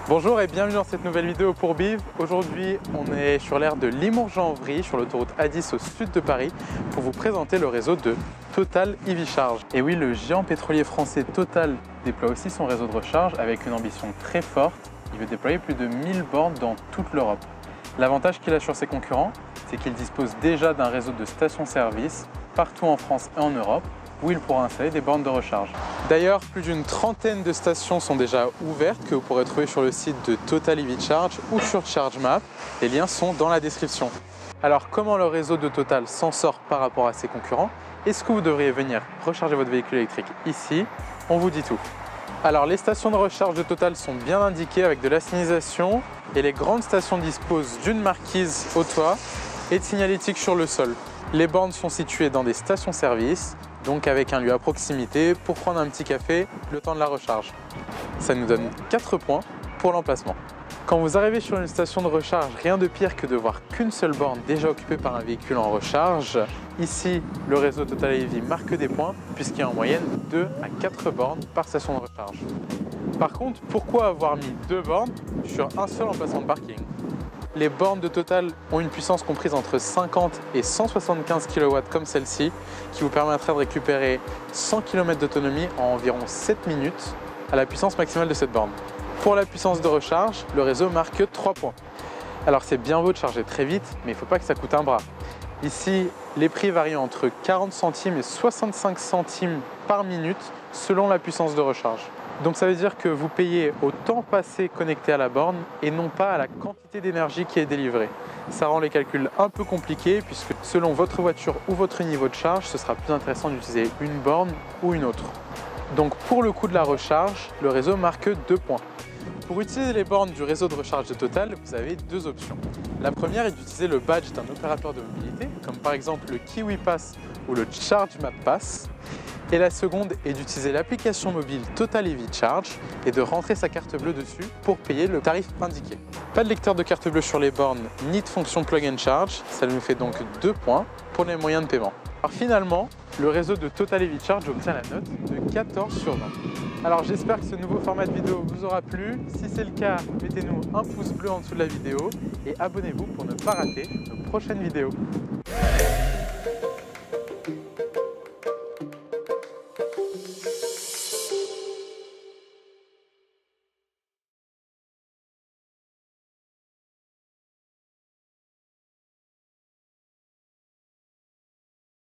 Bonjour et bienvenue dans cette nouvelle vidéo pour Biv. Aujourd'hui, on est sur l'aire de Limours-Janvry, sur l'autoroute A10 au sud de Paris, pour vous présenter le réseau de Total EV Charge. Et oui, le géant pétrolier français Total déploie aussi son réseau de recharge avec une ambition très forte. Il veut déployer plus de 1000 bornes dans toute l'Europe. L'avantage qu'il a sur ses concurrents, c'est qu'il dispose déjà d'un réseau de stations-service partout en France et en Europe, où il pourra installer des bornes de recharge. D'ailleurs, plus d'une trentaine de stations sont déjà ouvertes que vous pourrez trouver sur le site de Total EV Charge ou sur ChargeMap. Les liens sont dans la description. Alors, comment le réseau de Total s'en sort par rapport à ses concurrents? Est-ce que vous devriez venir recharger votre véhicule électrique ici? On vous dit tout. Alors, les stations de recharge de Total sont bien indiquées avec de la signalisation et les grandes stations disposent d'une marquise au toit et de signalétique sur le sol. Les bornes sont situées dans des stations-service, donc avec un lieu à proximité pour prendre un petit café le temps de la recharge. Ça nous donne 4 points pour l'emplacement. Quand vous arrivez sur une station de recharge, rien de pire que de voir qu'une seule borne déjà occupée par un véhicule en recharge. Ici, le réseau Total EV marque des points puisqu'il y a en moyenne 2 à 4 bornes par station de recharge. Par contre, pourquoi avoir mis 2 bornes sur un seul emplacement de parking? Les bornes de Total ont une puissance comprise entre 50 et 175 kW comme celle-ci, qui vous permettra de récupérer 100 km d'autonomie en environ 7 minutes à la puissance maximale de cette borne. Pour la puissance de recharge, le réseau marque 3 points. Alors c'est bien beau de charger très vite, mais il ne faut pas que ça coûte un bras. Ici, les prix varient entre 40 centimes et 65 centimes par minute selon la puissance de recharge. Donc ça veut dire que vous payez au temps passé connecté à la borne et non pas à la quantité d'énergie qui est délivrée. Ça rend les calculs un peu compliqués puisque selon votre voiture ou votre niveau de charge, ce sera plus intéressant d'utiliser une borne ou une autre. Donc pour le coût de la recharge, le réseau marque 2 points. Pour utiliser les bornes du réseau de recharge de Total, vous avez 2 options. La première est d'utiliser le badge d'un opérateur de mobilité, comme par exemple le Kiwi Pass ou le ChargeMap Pass. Et la seconde est d'utiliser l'application mobile Total EV Charge et de rentrer sa carte bleue dessus pour payer le tarif indiqué. Pas de lecteur de carte bleue sur les bornes ni de fonction Plug and Charge, ça nous fait donc 2 points pour les moyens de paiement. Alors finalement, le réseau de Total EV Charge obtient la note de 14 sur 20. Alors j'espère que ce nouveau format de vidéo vous aura plu. Si c'est le cas, mettez-nous un pouce bleu en dessous de la vidéo et abonnez-vous pour ne pas rater nos prochaines vidéos.